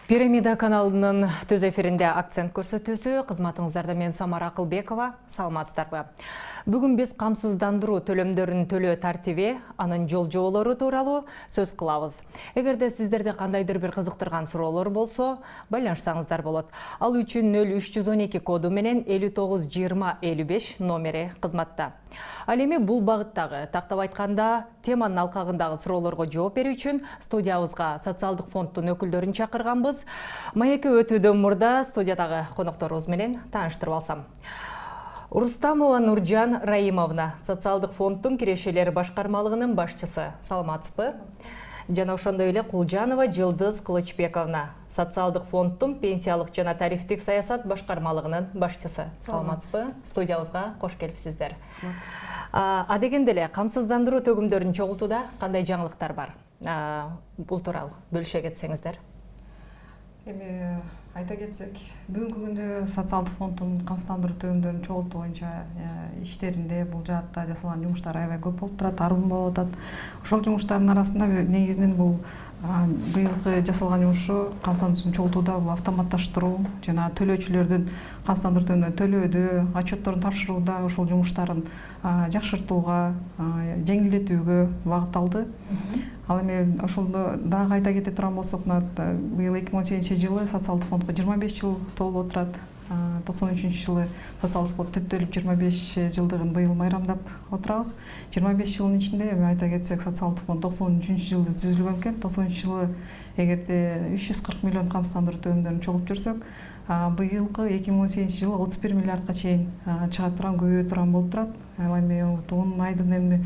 Пирамида каналының төз эфирінде акцент көрсөтүүсү. Кызматыңыздарда мен Самара Акылбекова. Саламатсыздарбы. Бүгүн биз камсыздандыруу төлөмдөрүн төлөө тартиби, анын жол жоболору тууралуу сөз кылабыз. Эгерде сиздерде кандайдыр бир кызыктырган суроолор болсо, байланышсаңыздар болот. Ал үчүн 0312 коду менен 592055 номери кызматта. Ал эми бул багыттагы, тактап айтканда, теманын алкагындагы суроолорго жооп берүү үчүн студиябызга социалдык фонддун өкүлдөрүн чакырганбыз. Маекке өтүүдөн мурда студиядагы конокторубуз менен тааныштырып алсам. Рустамова Нуржан Раимовна, социалдык фонддун кирешелер башкармалыгынын башчысы. Саламатсызбы? Жана ошондой эле Кулжанова Жылдыз Кылычбековна, социалдык фонддун пенсиялык жана тарифтик саясат башкармалыгынын башчысы. Саламатсызбы? Студиябызга кош келипсиздер. Адегенде эле камсыздандыруу төгүмдөрүн чогултууда кандай жаңылыктар бар? Бул тууралуу бөлүшө кетсеңиздер. Эми айта кетсек, бүгүнкү күндө социалдык фонддун камсыздандыруу төгүмдөрүн чогултуу боюнча иштеринде бул жаатта жасалган жумуштар аябай көп болуп турат, арбын болуп атат. Ошол жумуштардын арасында негизинен бул быйылкы жасалган жумушу камсыздандыруун чогултууда бул автоматташтыруу жана төлөөчүлөрдүн камсыздандыруу төгүмдөрүн төлөөдө, отчетторун тапшырууда ошол жумуштарын жакшыртууга, жеңилдетүүгө багытталды. Ал эми ошондо дагы айта кете турган болсок, быйыл 2018-жылы социалдык фондго 25 жыл толуп отурат. 93-жылы социалдык фонд түптөлүп 25 жылдыгын быйыл майрамдап отурабыз. 25 жылдын ичинде эми айта кетсек, социалдык фонд 93-жылы түзүлгөн экен. 93-жылы эгерде 340 миллион камсыздандыруу төгүмдөрүн чогултуп жүрсөк, быйылкы 2018-жылы 31 миллиардка чейин чыга турган, көбөйө турган болуп турат. Ал эми 10 айдын эми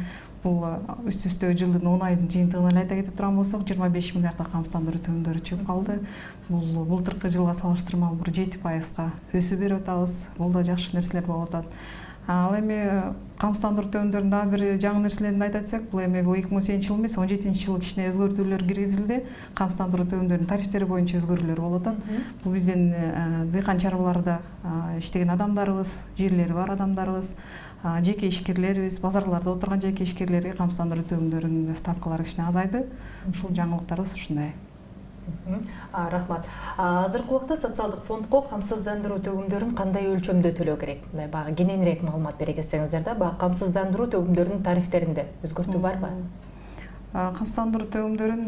бул үстө-үстө жылдын 10 айдын жыйынтыгын айта кете турган болсок, 25 миллиардка камсыздандыруу төгүмдөрү чыгып калды. Бул былтыркы жылга салыштырмалуу 7%га өсүп берип атабыз. Бул да жакшы нерселер болуп атат. Ал эми камсыздандыруу төгүмдөрүнүн дагы бир жаңы нерселерин айта кетсек, бул эми 2018-жылы эмес, 17-жылы кичине өзгөртүүлөр киргизилди. Камсыздандыруу төгүмдөрүнүн тарифтери боюнча өзгөрүүлөр болуп атат. Бул биздин дыйкан чарбаларда иштеген адамдарыбыз, жерлери бар адамдарыбыз, жеке ишкерлерибиз, базарларда отурган жеке ишкерлерге камсыздандыруу төгүмдөрүнүн ставкалары кичине азайды. Ушул жаңылыктарыбыз ушундай. Рахмат. Азыркы убакта социалдык фондго камсыздандыруу төгүмдөрүн кандай өлчөмдө төлөө керек? Баягы кененирээк маалымат бере кетсеңиздер да, баягы камсыздандыруу төгүмдөрүнүн тарифтеринде өзгөртүү барбы? Камсыздандыруу төгүмдөрүн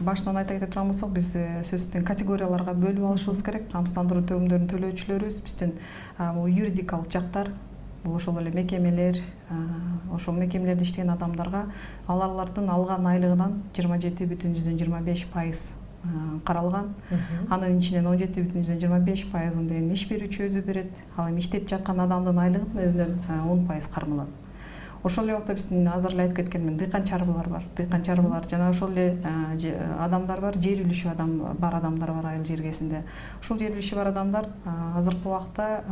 башынан айта кете турган болсок, биз сөзсүздөн категорияларга бөлүп алышыбыз керек. Камсыздандыруу төгүмдөрүн төлөөчүлөрүбүз биздин бул юридикалык жактар, бул ошол эле мекемелер, ошол мекемелерде иштеген адамдарга алардын алган айлыгынан 27,25% каралган. Анын ичинен 17,25%-ын деген иш берүүчү өзү берет. Ал эми иштеп жаткан адамдын айлыгынын өзүнөн 10% кармалат. Ошол эле убакта биздин азыр эле айтып кеткенмин, дыйкан чарбалар бар. Дыйкан чарбалар жана ошол эле адамдар бар, жер үлүшү бар адамдар бар айыл жергесинде. Ошол жер үлүшү бар адамдар азыркы убакта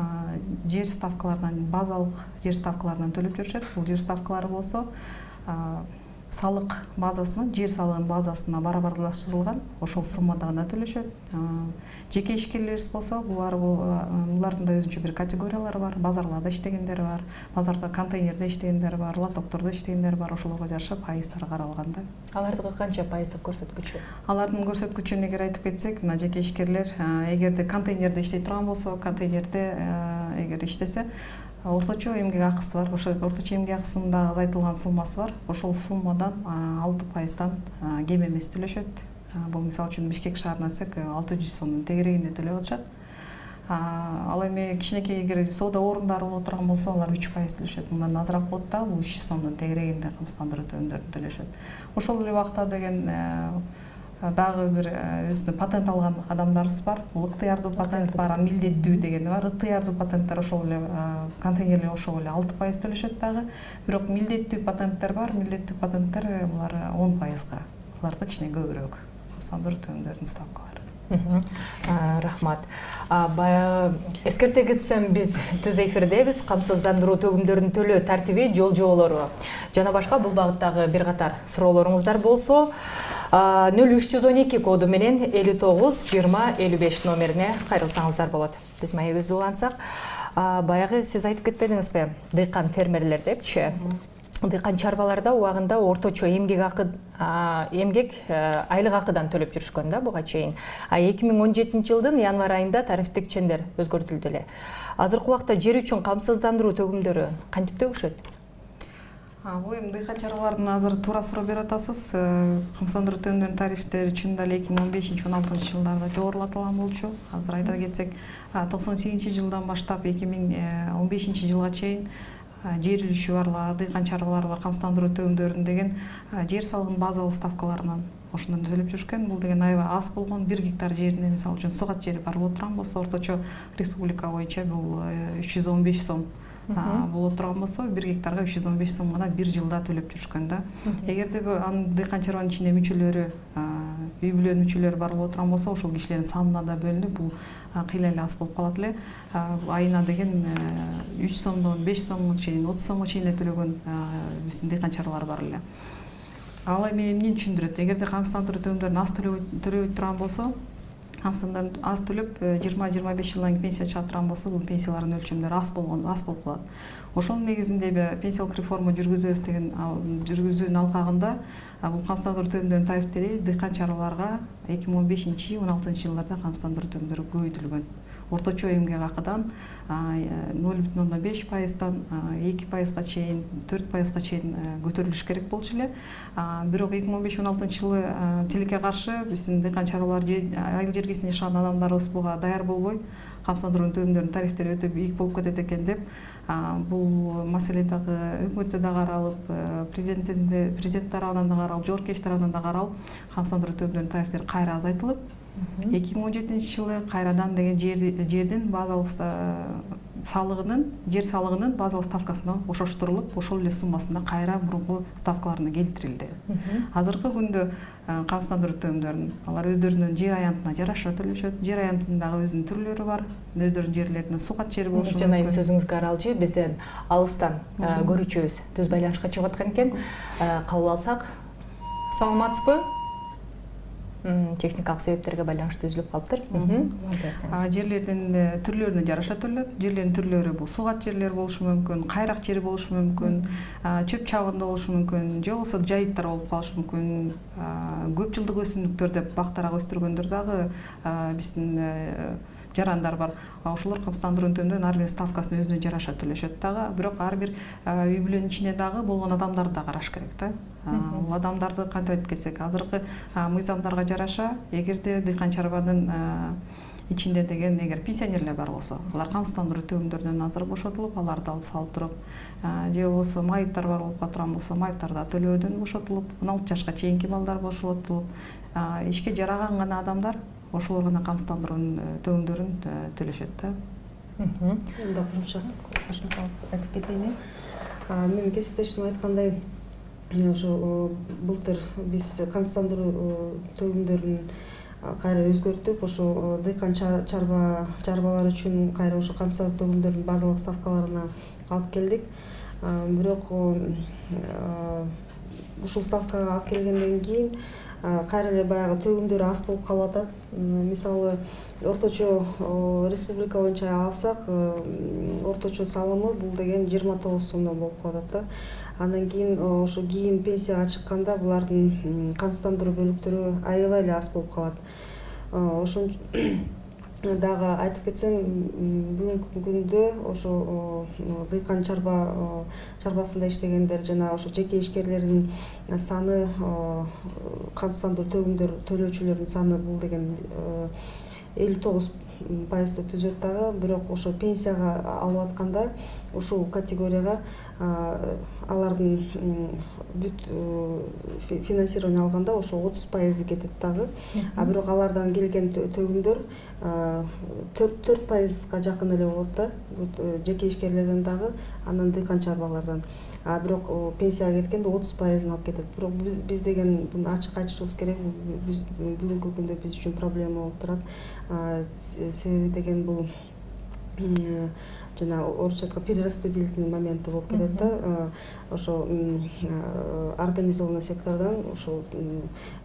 жер ставкаларынан, базалык жер ставкаларынан төлөп жүрүшөт. Бул жер ставкалары болсо салык базасынан, жер салыгынын базасына барабарлаштырылган, ошол суммада гана төлөшөт. Жеке ишкерлерибиз болсо, булардын да өзүнчө бир категориялары бар. Базарларда иштегендер бар, базарда контейнерде иштегендер бар, лотоктордо иштегендер бар. Ошолорго жараша пайыздары каралган да. Алардыкы канча пайыздык көрсөткүчү? Алардын көрсөткүчүн эгер айтып кетсек, мына жеке ишкерлер эгерде контейнерде иштей турган болсо, контейнерде эгер иштесе, орточо эмгек акысы бар. Ошол орточо эмгек акысында азайтылган суммасы бар. Ошол суммадан 6%-дан кем эмес төлөшөт. Бул мисалы үчүн Бишкек шаарына айтсак 600 сомдун тегерегинде төлөп атышат. Ал эми кичинекей эгер соода орундары боло турган болсо, алар 3% төлөшөт. Мындан азыраак болот да, бул 300 сомдун тегерегинде камсыздандыруу төгүмдөрүн төлөшөт. Ошол эле убакта деген дагы бир өзүнө патент алган адамдарыбыз бар. Бул ыктыярдуу патент бар, милдеттүү дегени бар. Ыктыярдуу патенттер ошол эле контейнерлер ошол эле 6% төлөшөт дагы. Бирок милдеттүү патенттер бар. Милдеттүү патенттер булар 10%га. Буларда кичине көбүрөөк камсыздандыруу төгүмдөрүнүн ставкалары. Рахмат. Эскерте кетсем, биз түз эфирдебиз. Камсыздандыруу төгүмдөрүн төлөө тартиби, жол жоболору жана башка бул багыттагы бир катар суроолоруңуздар болсо, 0312 коду менен 592055 номерине кайрылсаңыздар болот. Биз маегибизди улантсак, баягы сиз айтып кетпедиңизби? Дыйкан фермерлер депчи. дыйкан чарбаларда убагында орточо эмгек айлык акыдан төлөп жүрүшкөн да буга чейин. 2017 жылдын январь айында тарифтик чендер өзгөртүлдү эле. Азыркы убакта жер үчүн камсыздандыруу төгүмдөрү кантип төгүшөт? Бул эми дыйкан чарбалардын азыр туура суроо берип атасыз. Камсыздандыруу төгүмдөрүнүн тарифтери чынында эле 2015-16 жылдарда жогорулатылган болчу. Азыр айта кетсек, 98 жылдан баштап 2015 жылга чейин жер үлүшү барлар, дыйкан чарбалар бар, камсыздандыруу төгүмдөрүн деген жер салыгынын базалык ставкаларынан ошондон төлөп жүрүшкөн. Бул деген аябай аз болгон. 1 гектар жерине мисалы үчүн сугат жери бар боло турган болсо, орточо республика боюнча бул 315 сом боло турган болсо, 1 гектарга 315 сом гана 1 жылда төлөп жүрүшкөн да. Эгерде анын дыйкан чарбанын ичинде мүчөлөрү, үй бүлөнүн мүчөлөрү бар боло турган болсо, ошол кишилердин санына да бөлүнүп, бул кыйла эле аз болуп калат эле. Айына деген 3 сомдон 5 сомго чейин, 30 сомго чейин төлөгөн биздин дыйкан чарбалар бар эле. Ал эми эмнени түшүндүрөт? Эгерде камсыздандыруу төгүмдөрүн аз төлөбөй турган болсо, камсыздандыруу аз төлөп 20-25 жылдан кийин пенсия чыга турган болсо, бул пенсиялардын өлчөмдөрү аз болуп калат. Ошонун негизинде пенсиялык реформа жүргүзөбүз деген жүргүзүүнүн алкагында бул камсыздандыруу төгүмдөрүнүн тарифтери дыйкан чарбаларга 2015-16 жылдарда камсыздандыруу төгүмдөрү көбөйтүлгөн. Орточо эмгек акыдан 0,5%дан 2%га чейин, 4%га чейин көтөрүлүш керек болчу эле. Бирок 2015-16 жылы тилекке каршы биздин дыйкан чарбалар айыл жергесинде жашаган адамдарыбыз буга даяр болбой, камсыздандыруу төгүмдөрүнүн тарифтери өтө бийик болуп кетет экен деп, бул маселе дагы өкмөттө да каралып, президент тарабынан да каралып, жоопкерчилик тарабынан да каралып, камсыздандыруу төгүмдөрүнүн тарифтери кайра азайтылып, 2017 жылы кайрадан деген жердин базалык жер салыгынын базалык ставкасына ошоштурулуп, ошол эле суммасында кайра мурунку ставкаларына келтирилди. Азыркы күндө камсыздандыруу төгүмдөрүн алар өздөрүнүн жер аянтына жараша төлөшөт. Жер аянтынын дагы өзүнүн түрлөрү бар. Өздөрүнүн жерлеринде сугат жери болушу мүмкүн. Жана сөзүңүзгө аралчы бизден алыстан көрүүчүбүз түз байланышка чыгып аткан экен. Кабыл алсак, саламатсызбы? Техникалык себептерге байланыштуу үзүлүп калыптыр. Жерлердин түрлөрүнө жараша төлөт. Жерлердин түрлөрү бул сугат жерлер болушу мүмкүн, кайрак жери болушу мүмкүн, чөп чабында болушу мүмкүн, же болбосо жайыттар болуп калышы мүмкүн. Көп жылдык өсүмдүктөр деп бактарак өстүргөндөр дагы биздин жарандар бар. Ошолор камсыздандыруу төгүмдөрүнүн ар бир ставкасын өзүнө жараша төлөшөт дагы. Бирок ар бир үй бүлөнүн ичинде дагы болгон адамдарды да караш керек да. Бул адамдарды кантип айтып кетсек, азыркы мыйзамдарга жараша, эгерде дыйкан чарбанын ичинде деген эгер пенсионерлер бар болсо, алар камсыздандыруу төгүмдөрүнөн азыр бошотулуп, аларды алып салып туруп, же болбосо майыптар бар болуп калган болсо, майыптар да төлөөдөн бошотулуп, 16 жашка чейинки балдар бошотулуп, ишке жараган гана адамдар ошолор гана камсыздандыруу төгүмдөрүн төлөшөт да. Мында кошумча айтып кетейин. Менин кесиптешим айткандай, ошо былтыр биз камсыздандыруу төгүмдөрүн кайра өзгөртүп, ошо дыйкан чарбалар үчүн кайра ошо камсыздандыруу төгүмдөрүнүн базалык ставкаларына алып келдик. Бирок ушул ставкага алып келгенден кийин кайра эле баягы төгүмдөр аз болуп калып атат. Мисалы, орточо республика боюнча алсак, орточо салымы бул деген 29 сомдон болуп калат да. Андан кийин ошо пенсияга чыкканда булардын камсыздандыруу бөлүктөрү аябай эле аз болуп калат. Ошон дагы айтып кетсем, бүгүнкү күндө ошо дыйкан чарбасында иштегендер жана ошо жеке ишкерлердин саны, камсыздандыруу төгүмдөр төлөөчүлөрдүн саны бул деген 59% түзөт дагы. Бирок ошо пенсияга алып атканда ушул категорияга алардын бүт финансирование алганда ошо 30% кетет дагы. Бирок алардан келген төгүмдөр 4%га жакын эле болот да. Жеке ишкерлерден дагы, андан дыйкан чарбалардан. Бирок пенсияга кеткенде 30%-ын алып кетет. Бирок биз деген буну ачык айтышыбыз керек. Биз бүгүнкү күндө биз үчүн проблема болуп турат. Себеби деген бул жана орусча айтканда перераспределительный моменти болуп кетет да. Ошо организованный сектордон, ошо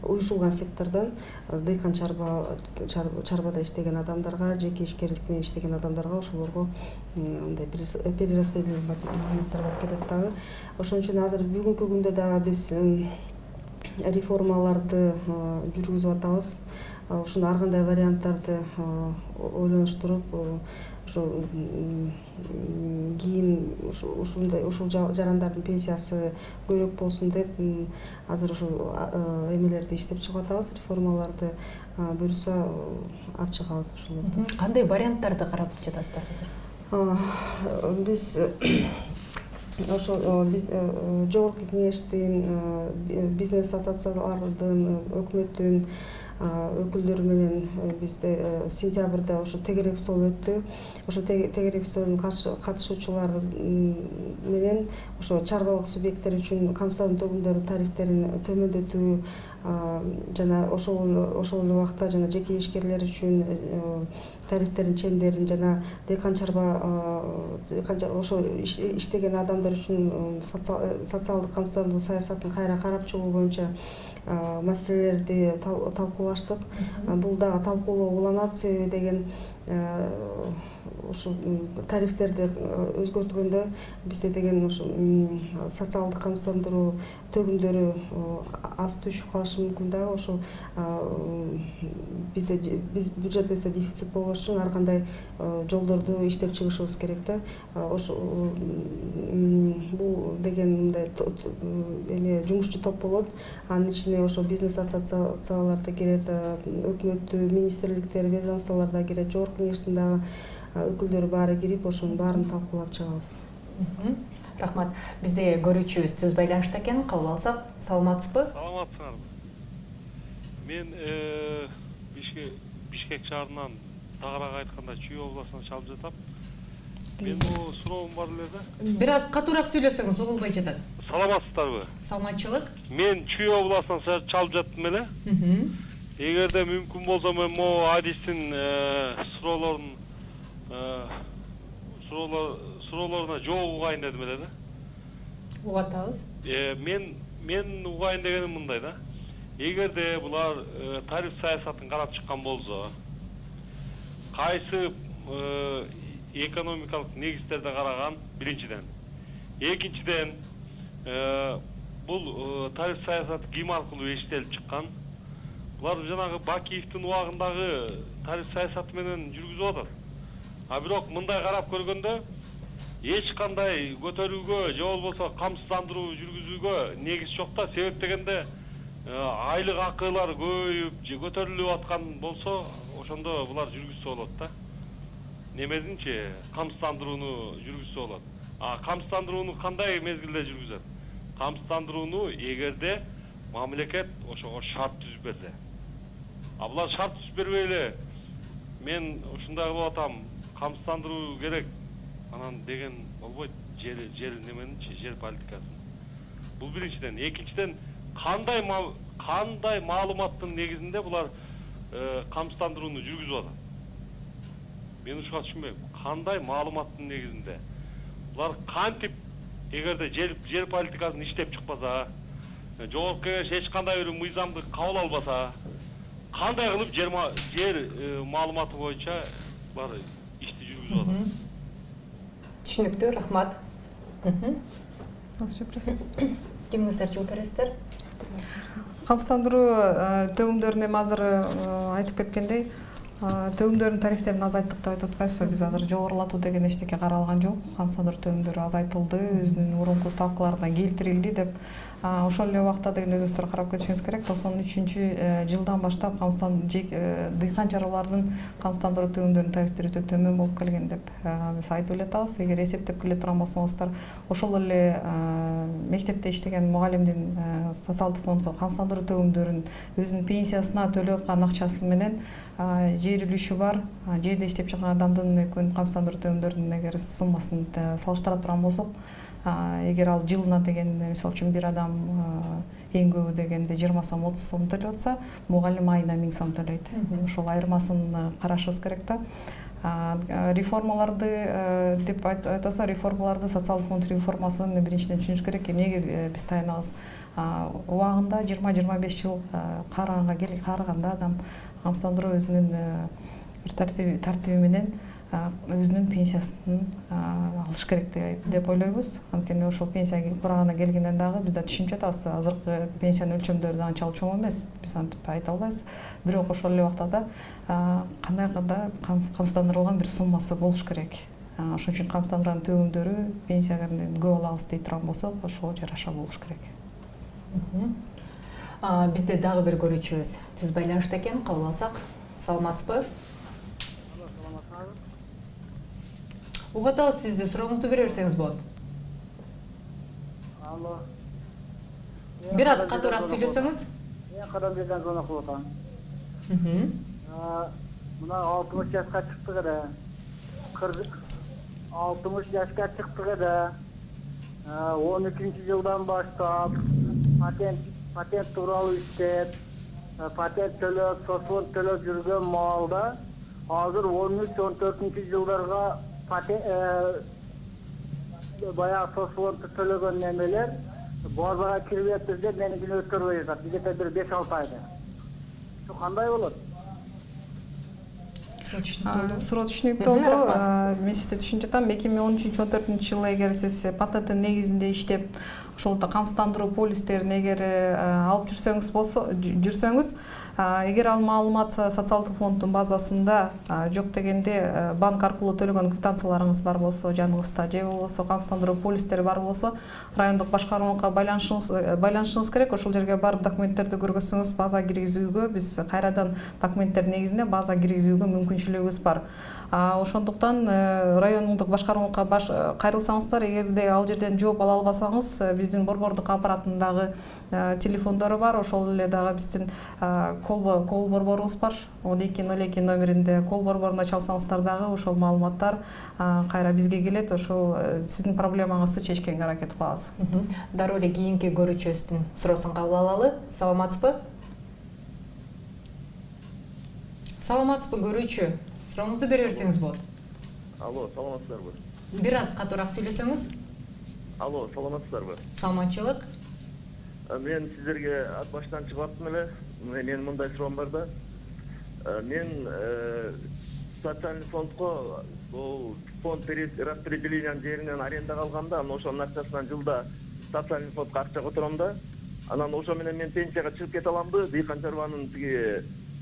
уюшулган сектордон дыйкан чарбада иштеген адамдарга, жеке ишкерлик менен иштеген адамдарга ошолорго мындай перераспределительный моменттер болуп кетет дагы. Ошон үчүн азыр бүгүнкү күндө дагы биз реформаларды жүргүзүп атабыз. Ушуну ар кандай варианттарды ойлонуштуруп, ошо кийин ушул жарандардын пенсиясы көбүрөөк болсун деп азыр ушул эмелерди иштеп чыгып атабыз, реформаларды буюрса алып чыгабыз ошолорду. Кандай варианттарды карап жатасыздар азыр? Биз ошо жогорку кеңештин, бизнес ассоциациялардын, өкмөттүн өкүлдөрү менен бизде сентябрда ошо тегерек стол өттү. Ошо тегерек столдун катышуучулары менен ошо чарбалык субъекттери үчүн камсыздандыруу төгүмдөрүнүн тарифтерин төмөндөтүү жана ошол эле убакта жана жеке ишкерлер үчүн тарифтердин чендерин жана дыйкан чарба ошо иштеген адамдар үчүн социалдык камсыздандыруу саясатын кайра карап чыгуу боюнча маселелерди талкуулаштык. Бул дагы талкуулоо уланат, себеби деген ушу тарифтерди өзгөртгөндө бизде деген ушу социалдык камсыздандыруу төгүмдөрү аз түшүп калышы мүмкүн да. Ошол биз бюджетибизде дефицит болбош үчүн ар кандай жолдорду иштеп чыгышыбыз керек да. Ошо бул деген мындай жумушчу топ болот. Анын ичине ошо бизнес ассоциациялар да кирет, өкмөттүү министрликтер, ведомстволор да кирет, жогорку кеңештин дагы өкүлдөрү баары кирип, ошонун баарын талкуулап чыгабыз. Рахмат. Бизде көрүүчүбүз түз байланышта экен, кабыл алсак. Саламатсызбы? Саламатсыңарбы. Мен Бишкек шаарынан тагыраак айтканда Чүй областынан чалып жатам. Мен бул суроом бар эле да. Бир аз катуураак сүйлөсөңүз угулбай жатат. Саламатсыздарбы? Саламатчылык. Мен Чүй областынан чалып жаттым эле. Эгерде мүмкүн болсо мен могу адистин суроолоруна жооп угайын дедим эле да. Угатабыз. Мен угайын дегеним мындай да. Эгерде булар тариф саясатын карап чыккан болсо, кайсы экономикалык негиздерде караган биринчиден. Экинчиден, бул тариф саясаты ким аркылуу иштелип чыккан? Булар жанагы Бакиевдин убагындагы тариф саясаты менен жүргүзүп атат. А бирок мындай карап көргөндө эч кандай көтөрүүгө же болбосо камсыздандыруу жүргүзүүгө негиз жок да. Себеп дегенде айлык акылар көбөйүп же көтөрүлүп аткан болсо, ошондо булар жүргүзсө болот да. Немединчи камсыздандырууну жүргүзсө болот. Камсыздандырууну кандай мезгилде жүргүзөт? Камсыздандырууну эгерде мамлекет ошого шарт түзүп берсе. Булар шарт түзүп бербей эле мен ушундай кылып атам, камсыздандыруу керек. Анан деген болбойт. Жер неменичи, жер политикасын. Бул биринчиден. Экинчиден, кандай маалыматтын негизинде булар камсыздандырууну жүргүзүп атат? Мен ушуга түшүнбөйм. Кандай маалыматтын негизинде? Булар кантип эгерде жер политикасын иштеп чыкпаса, жогорку кеңеш эч кандай бир мыйзамды кабыл албаса, кандай кылып жер маалыматы боюнча булар ишти жүргүзүп атат? Түшүнүктүү, рахмат. Кимиңиздер жооп бересиздер? Камсыздандыруу төгүмдөрүн эми азыр айтып кеткендей, төгүмдөрдүн тарифтерин азайттык деп айтып атпайбызбы? Биз азыр жогорулатуу деген эчтеке каралган жок. Камсыздандыруу төгүмдөрү азайтылды, өзүнүн мурунку ставкаларына келтирилди деп. Ошол эле убакта деген өзүңүздөр карап кетишиңиз керек. 93-жылдан баштап дыйкан чарбалардын камсыздандыруу төгүмдөрүнүн тарифтери өтө төмөн болуп келген деп биз айтып эле атабыз. Эгер эсептеп келе турган болсоңуздар, ошол эле мектепте иштеген мугалимдин социалдык фондго камсыздандыруу төгүмдөрүн өзүнүн пенсиясына төлөп аткан акчасы менен жер үлүшү бар, жерде иштеп чыккан адамдын экөөнүн камсыздандыруу төгүмдөрүнүн эгер суммасын салыштыра турган болсок, эгер ал жылына деген, мисалы үчүн бир адам эң көбү дегенде 20 сом 30 сом төлөп атса, мугалим айына 1000 сом төлөйт. Ошол айырмасын карашыбыз керек да. Реформаларды деп айтаса, реформаларды социалдык фонд реформасын биринчиден түшүнүш керек. Эмнеге биз таянабыз? Убагында 20-25 жыл карыганда адам камсыздандыруу өзүнүн бир тартиби менен өзүнүн пенсиясын алыш керек деп ойлойбуз. Анткени ошол пенсия курагына келгенден дагы бизде түшүнүп жатабыз, азыркы пенсиянын өлчөмдөрү анчалык чоң эмес. Биз антип айта албайбыз. Бирок ошол эле убакта кандайда камсыздандырылган бир суммасы болуш керек. Ошон үчүн камсыздандырган төгүмдөрү пенсиядан көп алабыз дей турган болсок, ошого жараша болуш керек. Бизде дагы бир көрүүчүбүз түз байланышта экен, кабыл алсак. Саламатсызбы? Угуп атабыз, сизди сурооңузду бере берсеңиз болот. Алло. Бир аз катуураак сүйлөсөңүз. Мен Карамбекден звонок кылып атам. Мына 60 жашка чыктык эле. 60 жашка чыктык эле. 12-жылдан баштап патент тууралуу иштеп, патент төлөп, соцфонд төлөп жүргөн маалда азыр 13-14-жылдарга баягы соцфонд төлөгөн немелер базага кирип жатты деп меникini өткөрбөй жатат. Бизде бир 5-6 айда. Şu кандай болот? Суроо түшүнүктүү болду. Мен сизди түшүнүп жатам. 2013-14 эгер сиз патенттин негизинде иштеп, ошолдо камсыздандыруу полистерин эгер алып жүрсөңүз, эгер ал маалымат социалдык фонддун базасында жок дегенде банк аркылуу төлөгөн квитанцияларыңыз бар болсо, жаныңызда же болбосо камсыздандыруу полистери бар болсо, райондук башкармалыкка байланышыңыз керек. Ошол жерге барып документтерди көргөзсөңүз, база киргизүүгө биз кайрадан документтер негизинде база киргизүүгө мүмкүнчүлүгүбүз бар. Ошондуктан райондук башкармалыкка кайрылсаңыздар, эгерде ал жерден жооп ала албасаңыз, биздин борбордук аппаратындагы телефондору бар. Ошол эле дагы биздин кол борборубуз бар. 1202 номеринде кол борборуна чалсаңыздар дагы ошол маалыматтар кайра бизге келет. Ошол сиздин проблемаңызды чечкенге аракет кылабыз. Дароо эле кийинки көрүүчүбүздүн суроосун кабыл алалы. Саламатсызбы? Саламатсызбы, көрүүчү? Сурооңузду бере берсеңиз болот. Алло, саламатсыздарбы? Бир аз катуураак сүйлөсөңүз. Алло, саламатсыздарбы? Саламатчылык. Мен сиздерге ат баштан чыгып аттым эле. Менин мындай суроом бар да. Мен социальный фондко фонд распределениянын жеринен арендага алганда, ошонун акчасынан жылда социальный фондко акча котором да. Анан ошо менен мен пенсияга чыгып кете аламбы? Дыйкан чарбанын тиги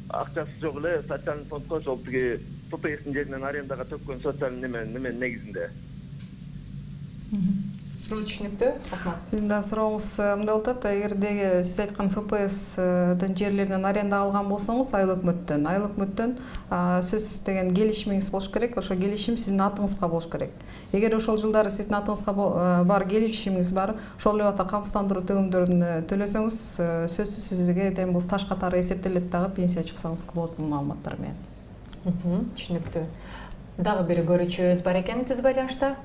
акчасы жок эле социальный фондко ошол тиги ТПСтин жеринен арендага төккөн социальный неме негизинде. Суроо түшүнүктүү. Рахмат. Сиздин да сурооңуз мындай болуп атат. Эгерде сиз айткан ФПСдин жерлеринен арендага алган болсоңуз, айыл өкмөттөн сөзсүз деген келишимиңиз болуш керек. Ошо келишим сиздин атыңызга болуш керек. Эгер ошол жылдары сиздин атыңызга бар келишимиңиз бар, ошол эле убакта камсыздандыруу төгүмдөрүн төлөсөңүз, сөзсүз сизге дем бул таш катары эсептелет дагы пенсия чыксаңыз болот бул маалыматтар менен. Түшүнүктүү. Дагы бир көрүүчүбүз бар экен түз байланышта.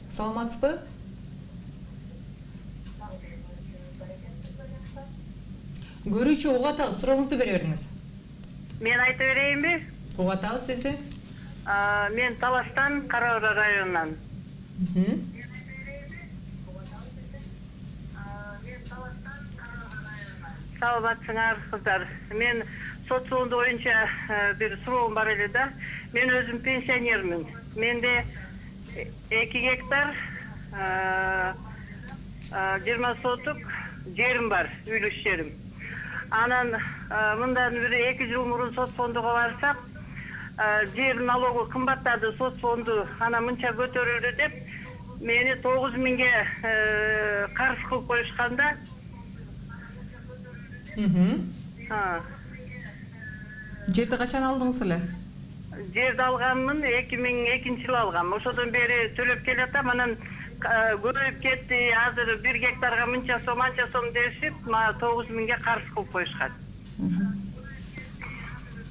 Саламатсызбы? Көрүүчү угуп атабыз, сурооңузду бере бериңиз. Мен айта берейинби? Угуп атабыз сизди. Мен Таластан, Кара-Ора районунан. Саламатсыңар кыздар. Мен соцфонд боюнча бир суроом бар эле да. Мен өзүм пенсионермин. Менде 2 гектар 20 соток жерим бар, үйлүк жерим. Анан мындан бир 2 жыл мурун соцфондуга барсак, жер налогу кымбаттады, соцфонду ана мынча көтөрүлдү деп, мени 9000ге карыз кылып коюшканда. Жерди качан алдыңыз эле? Жерди алганмын 2002-жылы алгам. Ошодон бери төлөп келатам. Анан көбөйүп кетти. Азыр 1 гектарга мынча сом дешип, 9000ге карыз кылып коюшкан.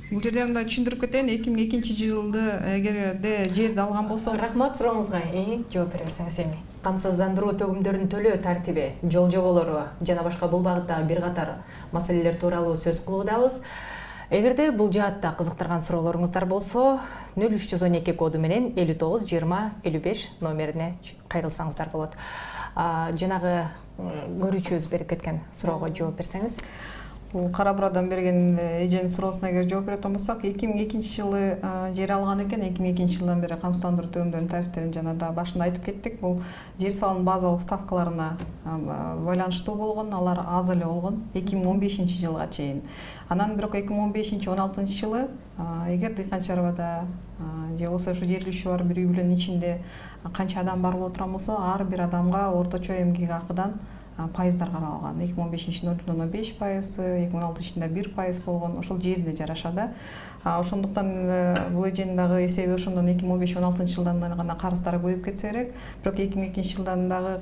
Бул жерде мындай түшүндүрүп кетейин. 2002-жылды эгерде жерди алган болсоңуз. Рахмат, сурооңузга жооп бере берсеңиз эми. Камсыздандыруу төгүмдөрүн төлөө тартиби, жол жоболору жана башка бул багыттагы бир катар маселелер тууралуу сөз кылуудабыз. Эгерде бул жаатта кызыктырган суроолоруңуздар болсо 0312 коду менен 59 20 55 номерине кайрылсаңыздар болот. Жанагы көрүүчүбүз берип кеткен суроого жооп берсеңиз. Бул кара бурадан берген эженин суроосуна эгер жооп беретін болсак, 2002 жылы жер алган экен. 2002 жылдан бери камсыздандыруу төлөмдөрүнүн тарифтерин жана да башында айтып кеттик. Бул жер салынын базалык ставкаларына байланыштуу болгон, алар аз эле болгон 2015 жылга чейин. Анан бирок 2015-16 жылы эгер дыйкан чарбада же болбосо ушу жер үлүшү бар бир үй бүлөнүн ичинде канча адам бар болуп турган болсо, ар бир адамга орточо эмгек акыдан пайыздар каралган. 2015 0,5%, 2016 1% болгон. Ошол жерине жараша да. Ошондуктан бул эженин дагы эсеби ошондон 2015-16 жылдан гана карыздары көбөйүп кетсе керек. Бирок 2002 жылдан дагы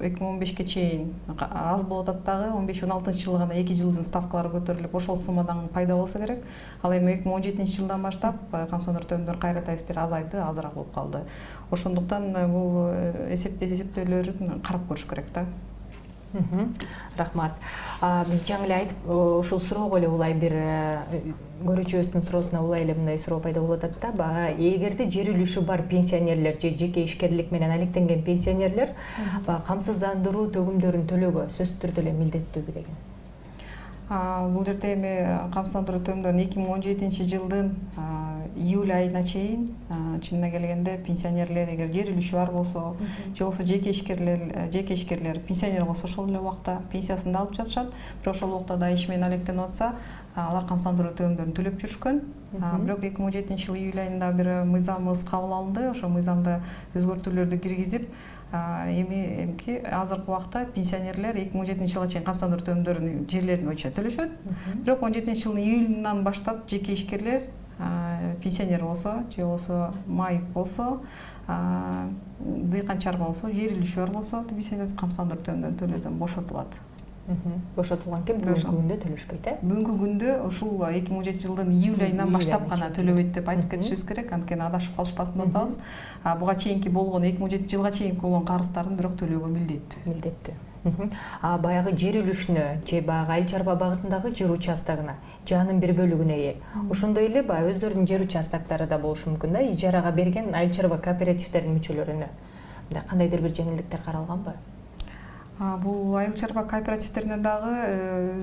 2015ке чейин аз болуп атат дагы. 15-16 жылы гана 2 жылдын ставкалары көтөрүлүп, ошол суммадан пайда болсо керек. Ал эми 2017 жылдан баштап камсыздандыруу төлөмдөрүнүн кайра тарифтери азайды, азыраак болуп калды. Ошондуктан бул эсептөөлөрүн карап көрүш керек да. Рахмат. Биз жаңы эле айтып, ушул суроого эле улай бир көрүүчүбүздүн суроосуна улай эле мындай суроо пайда болуп атат да. Бага эгерде жер үлүшү бар пенсионерлер же жеке ишкерлик менен алектенген пенсионерлер камсыздандыруу төгүмдөрүн төлөөгө сөзсүз түрдө эле милдеттүүбү деген. Бул жерде эми камсыздандыруу төлөмдөрүн 2017 жылдын июль айына чейин чынына келгенде пенсионерлер эгер жер үлүшү бар болсо, же болбосо жеке ишкерлер пенсионер болсо ошол эле убакта пенсиясын да алып жатышат. Бирок ошол убакта да иш менен алектенип атса, алар камсыздандыруу төлөмдөрүн төлөп жүрүшкөн. Бирок 2017 жыл июль айында бир мыйзамыбыз кабыл алынды. Ошол мыйзамда өзгөртүүлөрдү киргизип, эмки азыркы убакта пенсионерлер 2017 жылга чейин камсыздандыруу төлөмдөрүн жерлерин боюнча төлөшөт. Бирок 2017 жылдын июлунан баштап жеке ишкерлер пенсионер болсо, же болбосо майып болсо, дыйкан чарба болсо, жер үлүшү бар болсо, камсыздандыруу төлөмдөрүн төлөөдөн бошотулат. Бошотулган ким бүгүнкү күндө төлөшпөйт, Бүгүнкү күндө ушул 2017 жылдын июль айынан баштап гана төлөбөйт деп айтып кетишибиз керек. Анткени адашып калышпасын деп атабыз. Буга чейинки болгон 2017 жылга чейинки болгон карыздарын бирок төлөөгө милдеттүү. Баягы жер үлүшүнө же баягы айыл чарба багытындагы жер участогуна жанын бир бөлүгүнө ээ. Ошондой эле баягы өздөрүнүн жер участоктары да болушу мүмкүн да, ижарага берген айыл чарба кооперативдеринин мүчөлөрүнө. Мындай кандайдыр бир жеңилдиктер каралганбы? Бул айыл чарба кооперативдерине дагы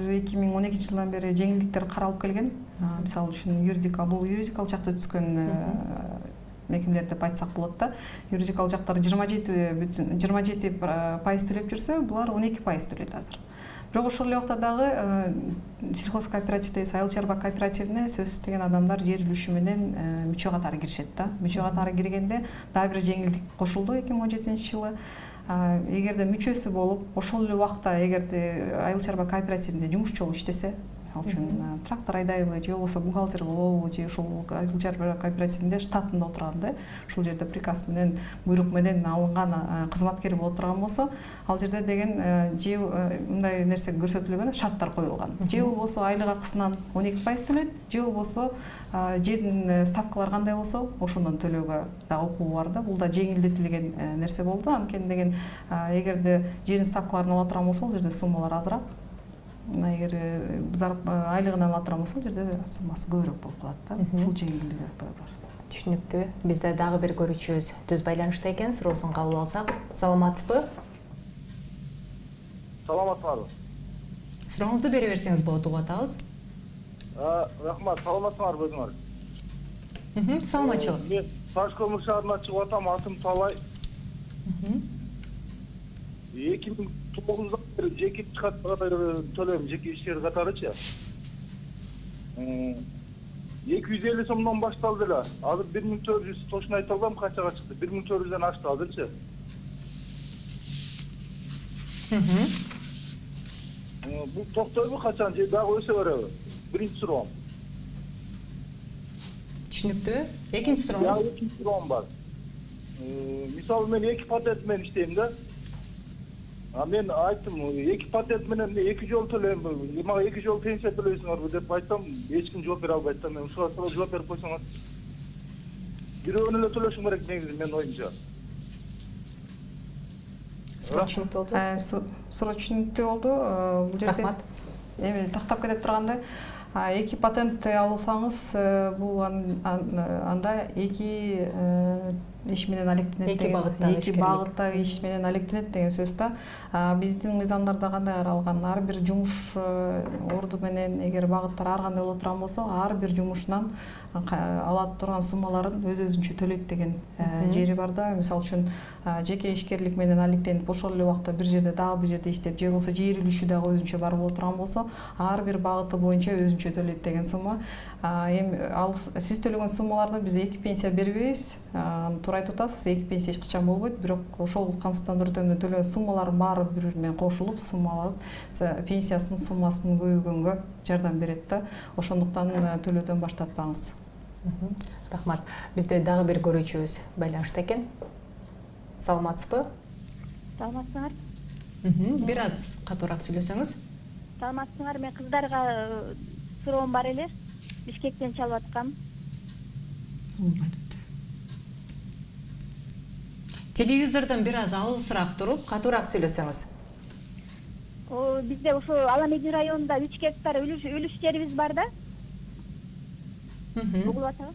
2012 жылдан бери жеңилдиктер каралып келген. Мисалы үчүн юридикалык жакта түзгөн мекемелер деп айтсак болот да. Юридикалык жактар 27% төлөп жүрсө, булар 12% төлөйт азыр. Бирок ошол эле убакта дагы сельхоз кооперативде, айыл чарба кооперативине сөзсүз деген адамдар жер үлүшү менен мүчө катары киришет да. Мүчө катары киргенде дагы бир жеңилдик кошулду 2017 жылы. Эгерде мүчөсү болуп, ошол эле убакта эгерде айыл чарба кооперативинде жумушчу болуп иштесе, мисалы үчүн трактор айдайбы, же болбосо бухгалтер болобу, же ушул айыл чарба кооперативинде штатында отурганда, ушул жерде приказ менен, буйрук менен алынган кызматкер боло турган болсо, ал жерде деген же мындай нерсе көрсөтүлгөн, шарттар коюлган. Же болбосо айлык акысынан 12% төлөйт, же болбосо жердин ставкалары кандай болсо, ошондон төлөөгө да укугу бар да. Бул да жеңилдетилген нерсе болду. Анткени деген эгерде жердин ставкаларын ала турган болсо, ал жерде суммалар азыраак. Эгер айлыгынан ала турган болсо, жерде суммасы көбүрөөк болуп калат да. Ушул жеңилдик бар. Түшүнүктүү. Бизде дагы бир көрүүчүбүз түз байланышта экен, суроосун кабыл алсак. Саламатсызбы? Саламатсызбы? Сурооңузду бере берсеңиз болот, угуп атабыз. Рахмат, саламатсызбы өзүңөр? Саламатчылык. Мен Ташкөмүр шаарына чыгып атам, атым Талай. 2009 бери жеке төлөм, жеке ишчер катарычы. 250 сомдон башталды эле. Азыр 1400, точно айта албайм канчага чыкты. 1400дөн ашты азырчы. Бул токтойбу качан же дагы өсө береби? Биринчи суроом. Түшүнүктүү. Экинчи сурооңуз? Экинчи суроом бар. Мисалы мен 2 патент менен иштейм да. Мен айттым, 2 патент менен 2 жол төлөйм, мага 2 жол пенсия төлөйсүңөрбү деп айтсам, эч ким жооп бере албайт да. Мен ушуга жооп берип койсоңор. Бирөөнү эле төлөшүм керек негизи менин оюмча. Суроо түшүнүктүү болду. Бул жерде Рахмат. Эми тактап кетип тургандай, 2 патент алсаңыз, бул анда 2 иш менен алектенет деген, 2 багыттагы иш менен алектенет деген сөз да. Биздин мыйзамдарда кандай каралган, ар бир жумуш орду менен эгер багыттар ар кандай боло турган болсо, ар бир жумушунан алат турган суммаларын өз-өзүнчө төлөйт деген жери бар да. Мисалы үчүн жеке ишкерлик менен алектенип ошол эле убакта бир жерде дагы бир жерде иштеп, же болбосо жер үлүшү дагы өзүнчө бар боло турган болсо, ар бир багыты боюнча өзүнчө төлөйт деген сумма. Эми ал сиз төлөгөн суммаларды биз 2 пенсия бербейбиз. Туура айтып атасыз, 2 пенсия эч качан болбойт, бирок ошол камсыздандыруу төлөмүнөн төлөгөн суммалардын баары бири менен кошулуп, суммаланып, пенсиясынын суммасын көбөйгөнгө жардам берет да. Ошондуктан төлөөдөн баш тартпаңыз. Рахмат. Бизде дагы бир көрүүчүбүз байланышта экен. Саламатсызбы? Саламатсыңар? Бир аз катуураак сүйлөсөңүз. Саламатсыңар, мен кыздарга суроом бар эле. Бишкектен чалып аткам. Телевизордон бир аз алысыраак туруп, катуураак сүйлөсөңүз. Бизде ошо Аламедин районунда 3 гектар үлүш жерибиз бар да. Угулуп атабы?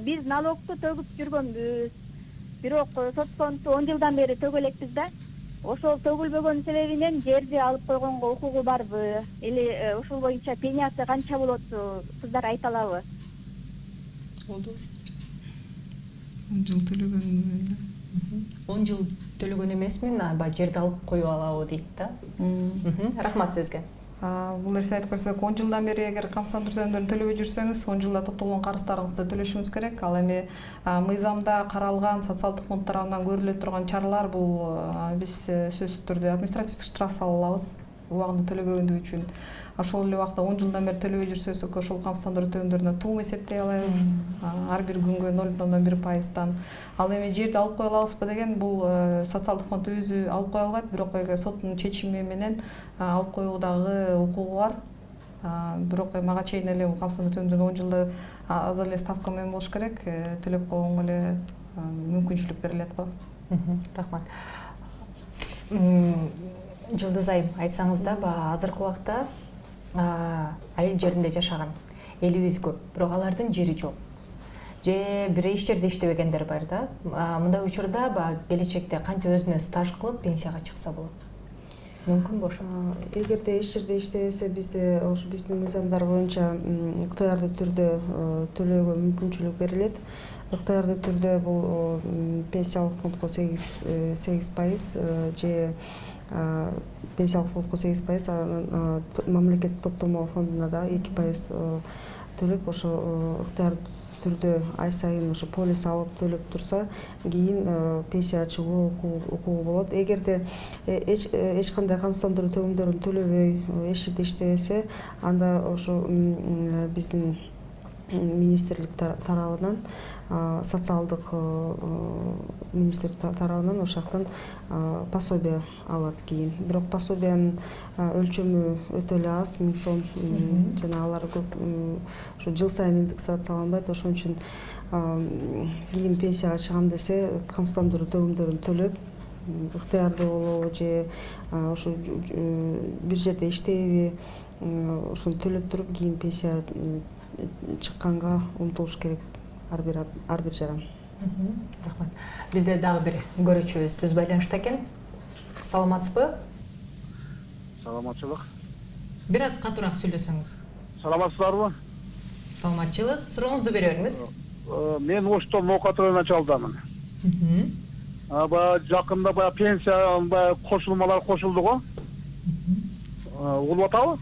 Биз налогду төгүп жүргөнбүз. Бирок сот фонду 10 жылдан бери төгө элекпиз да. Ошол төгүлбөгөн себебинен жерди алып койгонго укугу барбы? Или ошол боюнча пенсия канча болот? Кыздар айта алабы? Болду сиз? 10 жыл төлөгөн. 10 жыл төлөгөн эмесмин, жерди алып коюп алабы дейт да. Рахмат сизге. Бул нерсе айтып көрсөк, 10 жылдан бери эгер камсыздандыруу төлөмдөрүн төлөбөй жүрсөңүз, 10 жылда топтолгон карыздарыңызды төлөшүңүз керек. Ал эми мыйзамда каралган социалдык фонд тарабынан көрүлө турган чаралар, бул биз сөзсүз түрдө административдик штраф сала алабыз убагында төлөбөгөндүгү үчүн. Ошол эле убакта 10 жылдан бери төлөбөй жүрсөк, ошол камсыздандыруу төлөмдөрүнө туум эсептей алабыз. Ар бир күнгө 0,1%. Ал эми жерди алып кое алабызбы деген, бул социалдык фонд өзү алып кое албайт, бирок эгер соттун чечими менен алып коюудагы укугу бар. Бирок мага чейин эле бул камсыздандыруу төлөмдөрүн 10 жылда аз эле ставка менен болуш керек, төлөп койгонго эле мүмкүнчүлүк берилет го. Рахмат. Жылдыз айым, айтсаңыз да, азыркы убакта айыл жеринде жашаган элибиз көп, бирок алардын жери жок. Же бир иш жерде иштебегендер бар да. Мындай учурда келечекте кантип өзүнө стаж кылып пенсияга чыкса болот? Мүмкүнбү ошо? Эгерде иш жерде иштебесе, бизде ошо биздин мыйзамдар боюнча ыктыярдуу түрдө төлөөгө мүмкүнчүлүк берилет. Ыктыярдуу түрдө бул пенсиялык фондго 8% же пенсиялык фондго 8%, мамлекеттик топтомо фондуна да 2% төлөп, ошо ыктыярдуу түрдө ай сайын ошо полис алып төлөп турса, кийин пенсияга чыгуу укугу болот. Эгерде эч кандай камсыздандыруу төлөмдөрүн төлөбөй, эч жерде иштебесе, анда ошо биздин министрлик тарабынан, социалдык министрлик тарабынан ошол жактан пособие алат кийин. Бирок пособиянын өлчөмү өтө эле аз, 1000 сом, жана алар көп ошо жыл сайын индексацияланбайт. Ошон үчүн кийин пенсияга чыгам десе, камсыздандыруу төлөмдөрүн төлөп, ыктыярдуу болобу же ошо бир жерде иштейби, ошону төлөп туруп кийин пенсия чыкканга умтулуш керек ар бир жаран. Рахмат. Бизде дагы бир көрүүчүбүз түз байланышта экен. Саламатсызбы? Саламатчылык. Бир аз катуураак сүйлөсөңүз. Саламатсыздарбы? Саламатчылык. Сурооңузду бере бериңиз. Мен Оштон Ноокат районунан чалдамын. Жакында пенсия кошулмалар кошулду го. Угулуп атабы?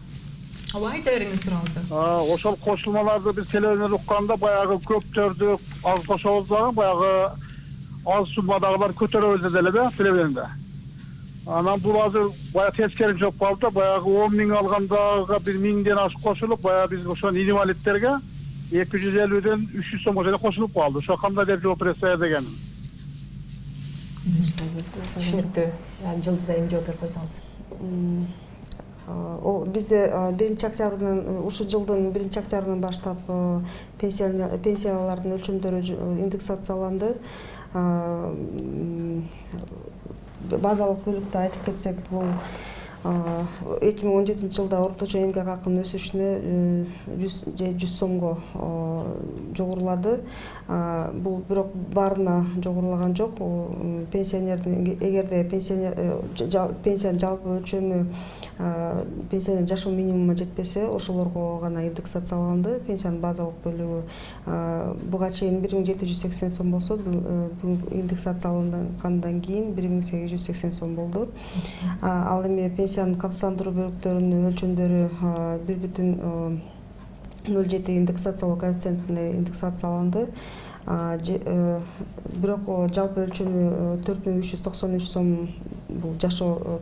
Айта бериңиз сурооңузду. Ошол кошулмаларды биз телевизордон укканда баягы көптөрдү аз кошобуз дагы, баягы аз суммадагылар көтөрөбүз деле да, телевизордо. Анан бул азыр баягы тескери жооп калды, баягы 10 миң алгандага 1 миңден ашык кошулуп, баягы биз ошол инвалидтерге 250ден 300 сомго чейин кошулуп калды. Ошо кандай деп жооп берсе деген. Түшүнүктүү. Жылдыз айым жооп берип койсоңуз. Бизде 1 октябрдан, ушул жылдын 1 октябрынан баштап пенсиялардын өлчөмдөрү индексацияланды. Базалык бөлүктү айтып кетсек, бул 2017 жылда орточо эмгек акынын өсүшүнө 100 сомго жогорулады. Бул бирок баарына жогорулаган жок. Пенсионердин эгерде пенсиянын жалпы өлчөмү пенсионер жашоо минимумуна жетпесе, ошолорго гана индексацияланды. Пенсиянын базалык бөлүгү буга чейин 1780 сом болсо, бүгүн индексациялангандан кийин 1880 сом болду. Ал эми пенсиянын камсыздандыруу бөлүктөрүнүн өлчөмдөрү 1,07 индексациялоо коэффициентине индексацияланды. Бирок жалпы өлчөмү 4393 сом бул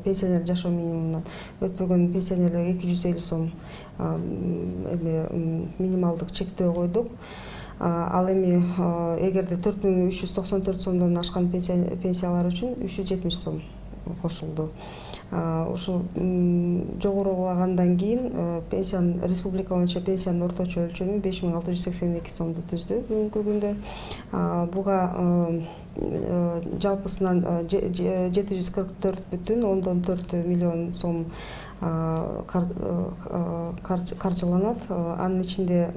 пенсионер жашоо минимумунан өтпөгөн пенсионерлерге 250 сом минималдык чектөө койдук. Ал эми эгерде 4394 сомдон ашкан пенсиялар үчүн 370 сом кошулду. Ушул жогорулагандан кийин республика боюнча пенсиянын орточо өлчөмү 5682 сомду түздү бүгүнкү күндө. Буга жалпысынан 744,4 миллион сом каржыланат. Анын ичинде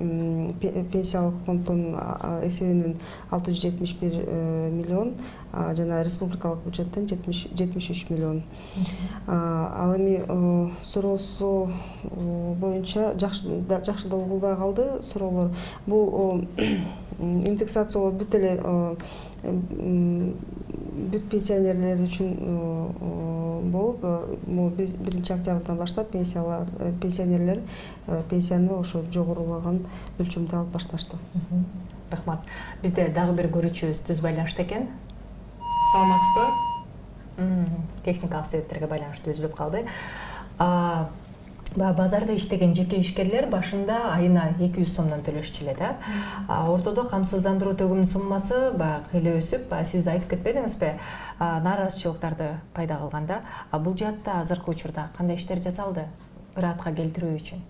пенсиялык фонддун эсебинен 671 миллион, жана республикалык бюджеттен 73 миллион. Ал эми суроосу боюнча жакшы да угулбай калды суроолор. Бул индексациялоо бүт эле бүт пенсионерлер үчүн болуп, 1 октябрдан баштап пенсионерлер пенсияны ошо жогорулаган өлчөмдө алып башташты. Рахмат. Бизде дагы бир көрүүчүбүз түз байланышта экен. Саламатсызбы? Техникалык себептерге байланыштуу үзүлүп калды. Базарда иштеген жеке ишкерлер башында айына 200 сомдон төлөшчү эле да. Ортодо камсыздандыруу төгүмүнүн суммасы кыйла өсүп, сиз да айтып кетпедиңизби, нааразычылыктарды пайда кылганда. Бул жаатта азыркы учурда кандай иштер жасалды ыраатка келтирүү үчүн?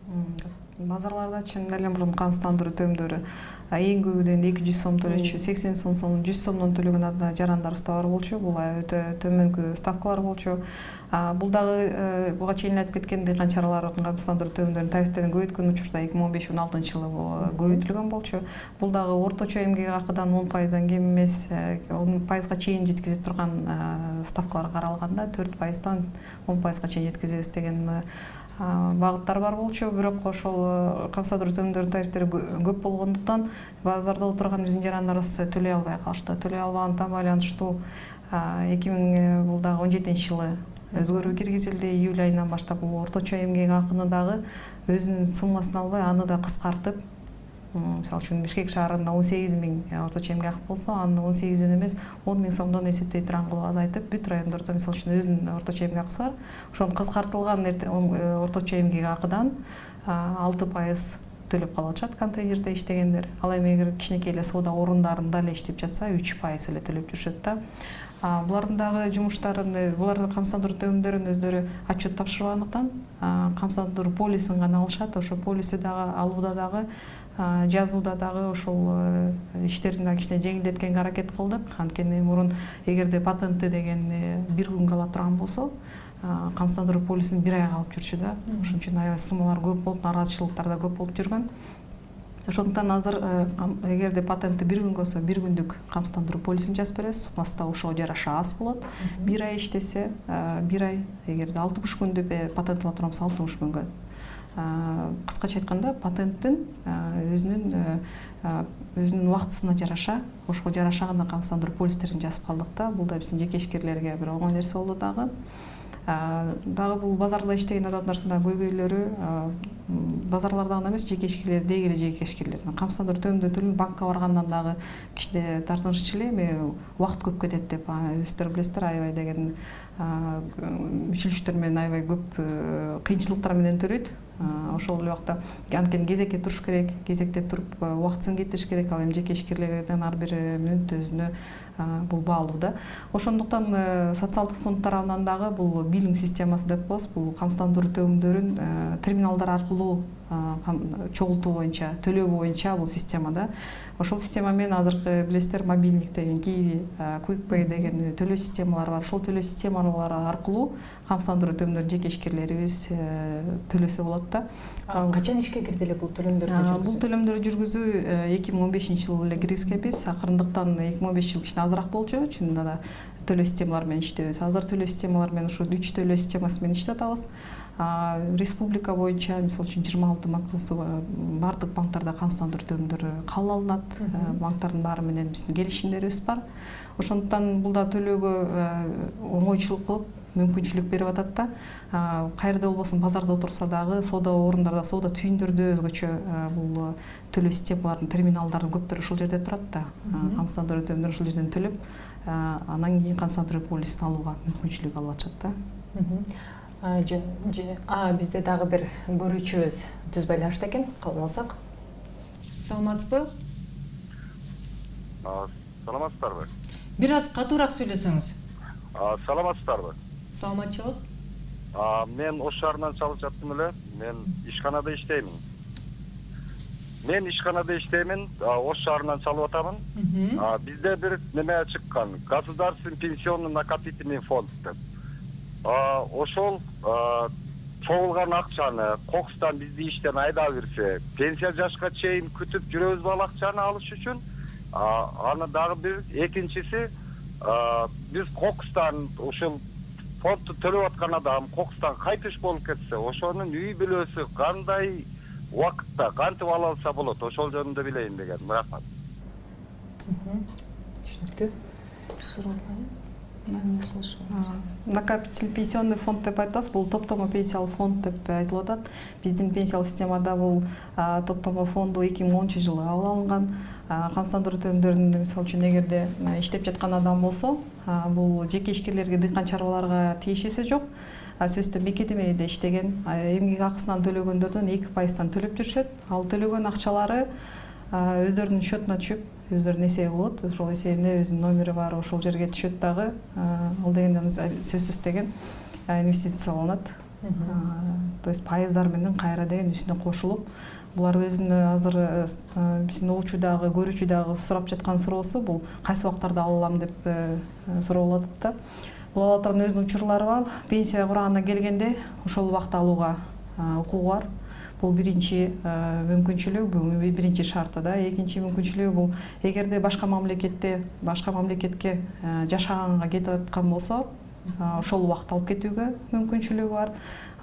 Базарларда чын эле мурун камсыздандыруу төгүмдөрү эң көбү дегенде 200 сом төлөчү, 80 сом, 100 сомдон төлөгөн жарандарыбыз да бар болчу. Бул өтө төмөнкү ставкалар болчу. Бул дагы буга чейин айтып кеткендей чаралар камсыздандыруу төгүмдөрүнүн тарифтерин көбөйткөн учурда 2015-16 жылы көбөйтүлгөн болчу. Бул дагы орточо эмгек акыдан 10%дан кем эмес, 10%га чейин жеткизе турган ставкалар каралганда 4%дан 10%га чейин жеткизебиз деген багыттар бар болчу. Бирок ошол камсыздандыруу төгүмдөрүнүн тарифтери көп болгондуктан базарда отурган биздин жарандарыбыз төлөй албай калышты. Төлөй албагандыктан байланыштуу 2017 жылы өзгөрүү киргизилди. Июль айынан баштап бул орточо эмгек акыны дагы өзүнүн суммасын албай, аны да кыскартып, мисалы үчүн Бишкек шаарында 18 000 орточо эмгек акы болсо, аны 18 эмес 10 000 сомдон эсептей турган кылып азайтып, бүт райондордо мисалы үчүн өзүнүн орточо эмгек акысы бар. Ошонун кыскартылган орточо эмгек акыдан 6% төлөп калып атышат контейнерде иштегендер. Ал эми эгер кичинекей эле соода орундарында эле иштеп жатса 3% эле төлөп жүрүшөт да. Булардын дагы жумуштарын, булардын камсыздандыруу төгүмдөрүн өздөрү отчет тапшырбагандыктан камсыздандыруу полисин гана алышат. Ошо полиси дагы алууда дагы, жазууда дагы ошол иштерин кичине жеңилдеткенге аракет кылдык. Анткени мурун эгерде патентти деген 1 күнгө ала турган болсо, камсыздандыруу полисин 1 айга алып жүрчү да. Ошон үчүн аябай суммалар көп болуп, нааразычылыктар да көп болуп жүргөн. Ошондуктан азыр эгерде патентти 1 күнгө болсо 1 күндүк камсыздандыруу полисин жазып беребиз. Суммасы да ошого жараша аз болот. 1 ай иштесе 1 ай, эгерде 60 күндө патент ала турган болсо 60 күнгө. Кыскача айтканда, патенттин өзүнүн убактысына жараша, ошого жараша гана камсыздандыруу полистерин жазып калдык да. Бул да биздин жеке ишкерлерге бир оңой нерсе болду дагы. Дагы бул базарда иштеген адамдардын да көйгөйлөрү базарларда гана эмес, жеке ишкерлер, дегеле жеке ишкерлердин камсыздандыруу төгүмдөрү төлөп банкка баргандан дагы кичине тартыныччу эле, эми убакыт көп кетет деп, өзүңүздөр билесиздер, аябай деген үчүлүштөр менен аябай көп кыйынчылыктар менен төлөйт. Ошол эле убакта анткени кезекке туруш керек, кезекте туруп убактысын кетириш керек. Ал эми жеке ишкерлерден ар бир мүнөт өзүнө бул баалуу да. Ошондуктан социалдык фонд тарабынан дагы бул билинг системасы деп коебуз, бул камсыздандыруу төгүмдөрүн терминалдар аркылуу чогултуу боюнча төлөө боюнча бул системада. Ошол система менен азыркы билесиздер мобилдик деген Kiwi, QuickPay деген төлөө системалары бар. Ошол төлөө системалары аркылуу камсыздандыруу төлөмдөрүн жеке ишкерлерибиз төлөсө болот да. Качан ишке кирди эле бул төлөмдөрдү жүргүзүү? Бул төлөмдөрдү жүргүзүү 2015-жылы эле киргизгенбиз. Акырындыктан 2015 жыл кичине азыраак болчу. Чынында да төлөө системалары менен иштебиз. Азыр төлөө системалары менен ушу 3 төлөө системасы менен иштеп атабыз. Республика боюнча мисалы үчүн 26 банкыбызды бардык банктарда камсыздандыруу төлөмдөрү кабыл алынат. Банктардын баары менен биздин келишимдерибиз бар. Ошондуктан бул да төлөөгө оңойчулук кылып, мүмкүнчүлүк берип атат да. Каерде болбосун базарда отурса дагы, соода орундарда, соода түйүндөрдө өзгөчө бул төлөө системаларынын терминалдардын көптөрү ушул жерде турат да. Камсыздандыруу төлөмдөрүн ушул жерден төлөп, анан кийин камсыздандыруу полисин алууга мүмкүнчүлүк алып атышат да. Бизде дагы бир көрүүчүбүз түз байланышта экен, кабыл алсак. Саламатсызбы? Саламатсыздарбы? Бир аз катуураак сүйлөсөңүз. Саламатсыздарбы? Саламатчылык. Мен Ош шаарынан чалып жаттым эле. Мен ишканада иштеймин. Ош шаарынан чалып атамын. Бизде бир неме чыккан. Государственный пенсионный накопительный фонд деп. Ошол чогулган акчаны Кокстан бизди иштен айдап берсе, пенсия жашка чейин күтүп жүрөбүз ал акчаны алыш үчүн. Аны дагы бир экинчиси, биз Кокстан ушул фондду төлөп аткан адам Кокстан кайтыш болуп кетсе, ошонун үй бүлөсү кандай убакытта кантип ала алса болот, ошол жөнүндө билейин деген. Рахмат. Түшүнүктүү. Накопительный пенсионный фонд деп айтасыз, бул топтомо пенсиялык фонд деп айтылып атат. Биздин пенсиялык системада бул топтомо фонду 2010 жылы кабыл алынган. Камсыздандыруу төлөмдөрүн мисалы үчүн эгерде иштеп жаткан адам болсо, бул жеке ишкерлерге, дыйкан чарбаларга тиешеси жок. Сөзсүз мекемеде иштеген, эмгек акысынан төлөгөндөрдөн 2% төлөп жүрүшөт. Ал төлөгөн акчалары өздөрүнүн счетуна түшүп, өздөрүнүн эсеби болот. Ошол эсебинде өзүнүн номери бар, ошол жерге түшөт дагы. Ал дегенде сөзсүз деген инвестицияланат. То есть пайыздар менен кайра деген үстүнө кошулуп, булар өзүнө азыр биздин угуучу дагы, көрүүчү дагы сурап жаткан суроосу бул кайсы убактарда ала алам деп суроо болуп атат да. Бул ала турган өзүнүн учурлары бар. Пенсия курагына келгенде ошол убакта алууга укугу бар. Бул биринчи мүмкүнчүлүк, бул биринчи шарты да. Экинчи мүмкүнчүлүгү бул эгерде башка мамлекетке жашаганга кетип аткан болсо, ошол убакта алып кетүүгө мүмкүнчүлүгү бар.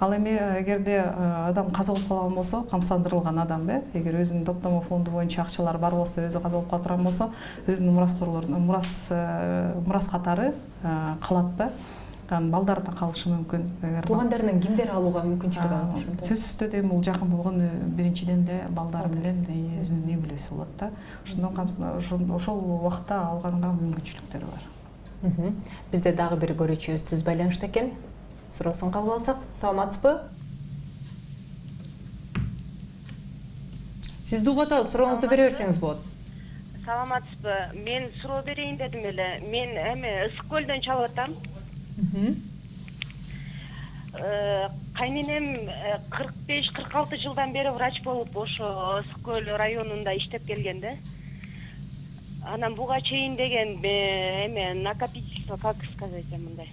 Ал эми эгерде адам каза болуп калган болсо, камсыздандырылган адам, эгер өзүнүн топтомо фонду боюнча акчалары бар болсо, өзү каза болуп калган болсо, өзүнүн мурас катары калат да. Балдарына калышы мүмкүн. Туугандарынан кимдер алууга мүмкүнчүлүк алат ошондо? Сөзсүз түрдө бул жакын болгон биринчиден эле балдары менен өзүнүн үй бүлөсү болот да. Ошол убакта алганга мүмкүнчүлүктөр бар. Бизде дагы бир көрүүчүбүз түз байланышта экен. Суроосун кабыл алсак, саламатсызбы? Сизди угуп атабыз, сурооңузду бере берсеңиз болот. Саламатсызбы? Мен суроо берейин дедим эле. Мен Ысык көлдөн чалып атам. Кайненем 45-46 жылдан бери врач болуп ошо Ысык көл районунда иштеп келген да. Анан буга чейин деген накопительство, как сказать, мындай.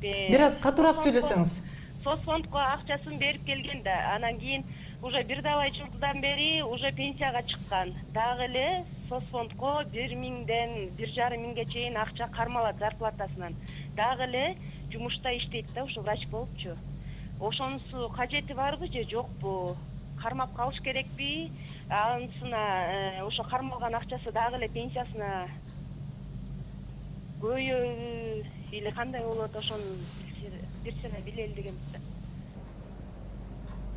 Бир аз катуураак сүйлөсөңүз. Соцфондко акчасын берип келген да, анан кийин уже бир далай жылдан бери уже пенсияга чыккан. Дагы эле соцфондко 1,5 миңге чейин акча кармалат зарплатасынан. Дагы эле жумушта иштейт да, ушу врач болупчу. Ошонусу кажети барбы же жокпу? Кармап калыш керекпи? Анысына ошо кармалган акчасы дагы эле пенсиясына көбөйөбү или кандай болот, ошону билсене билели дегенбиз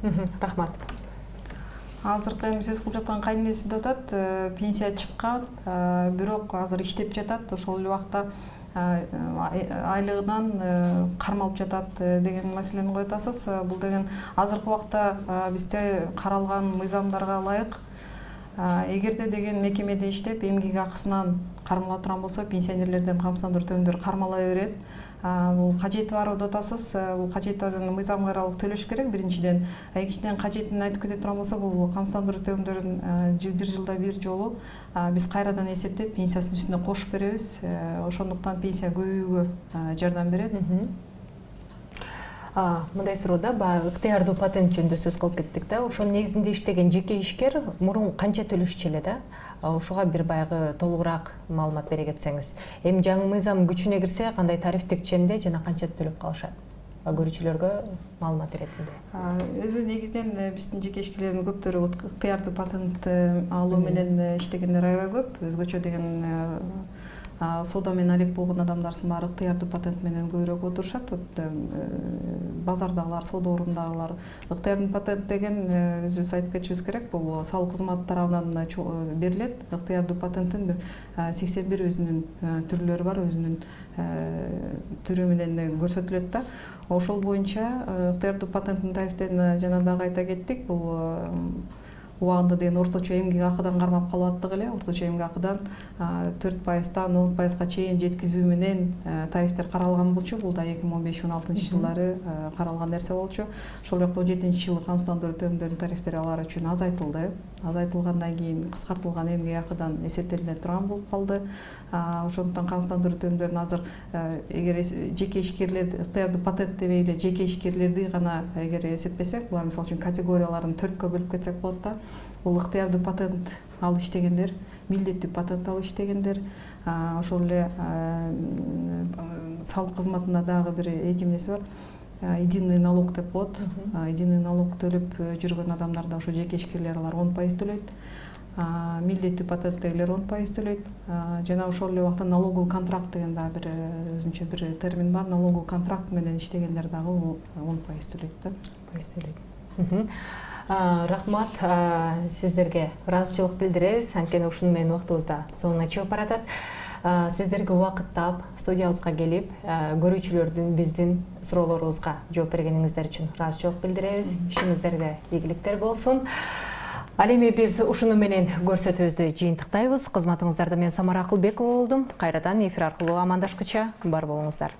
да. Рахмат. Азыркы эми сөз кылып жаткан кайненеси деп атат, пенсия чыккан, бирок азыр иштеп жатат, ошол эле убакта айлыгынан кармалып жатат деген маселени коюп атасыз. Бул деген азыркы убакта бизде каралган мыйзамдарга ылайык Эгерде деген мекемеде иштеп эмгек акысынан кармала турган болсо пенсионерлерден камсыздандыруу төлөмдөрү кармала берет. Бул кажети бар деп атасыз. Бул кажети барын мыйзамга ыралык төлөш керек биринчиден. Экинчиден кажетин айтып кете турган болсо бул камсыздандыруу төлөмдөрүн бир жылда бир жолу биз кайрадан эсептеп пенсиясынын үстүнө кошуп беребиз. Ошондуктан пенсия көбөйүүгө жардам берет. Мындай суроода баягы ыктыярдуу патент жөнүндө сөз кылып кеттик да. Ошонун негизинде иштеген жеке ишкер мурун канча төлөшчү эле да? Ошуга бир баягы толугураак маалымат бере кетсеңиз. Эми жаңы мыйзам күчүнө кирсе, кандай тарифтик ченде жана канча төлөп калышат? Көрүүчүлөргө маалымат иретинде. Өзү негизинен биздин жеке ишкерлердин көптөрү ыктыярдуу патент алуу менен иштегендер аябай көп. Өзгөчө деген соода менен алек болгон адамдардын баары ыктыярдуу патент менен көбүрөөк отурушат. Базардагылар, соода орундагылар. Ыктыярдуу патент деген өзүбүз айтып кетишибиз керек. Бул салык кызматы тарабынан берилет. Ыктыярдуу патенттин бир 81 өзүнүн түрлөрү бар, өзүнүн түрү менен көрсөтүлөт да. Ошол боюнча ыктыярдуу патенттин тарифтерин жана дагы айта кеттик. Бул убагында деген орточо эмгек акыдан кармап калып аттык эле. Орточо эмгек акыдан 4%-тан 10%га чейин жеткизүү менен тарифтер каралган болчу. Бул да 2015-16 жылдары каралган нерсе болчу. Ошол жакта 17-жылы камсыздандыруу төлөмдөрүнүн тарифтери алар үчүн азайтылды. Азайтылгандан кийин кыскартылган эмгек акыдан эсептелине турган болуп калды. Ошондуктан камсыздандыруу төлөмдөрүн азыр эгер жеке ишкерлер ыктыярдуу патент дебей эле жеке ишкерлерди гана эгер эсептесек, булар мисалы үчүн категорияларын 4кө бөлүп кетсек болот да. Бул ыктыярдуу патент алып иштегендер, милдеттүү патент алып иштегендер, ошол эле салык кызматында дагы бир эки нерсе бар. Единый налог деп коет. Единый налог төлөп жүргөн адамдар да ошо жеке ишкерлер, алар 10% төлөйт. Милдеттүү патенттегилер 10% төлөйт. Жана ошол эле убакта налоговый контракт деген дагы бир өзүнчө бир термин бар. Налоговый контракт менен иштегендер дагы 10% төлөйт да. Рахмат, сиздерге ыраазычылык билдиребиз. Анткени ушуну менен убактыбыз да соңуна чыгып баратат. Сиздерге убакыт таап, студиябызга келип, көрүүчүлөрдүн биздин суроолорубузга жооп бергениңиздер үчүн ыраазычылык билдиребиз. Ишиңиздерге ийгиликтер болсун. Ал эми биз ушуну менен көрсөтүүбүздү жыйынтыктайбыз. Кызматыңыздарда мен Самара Акылбекова болдум. Кайрадан эфир аркылуу амандашкыча бар болуңуздар.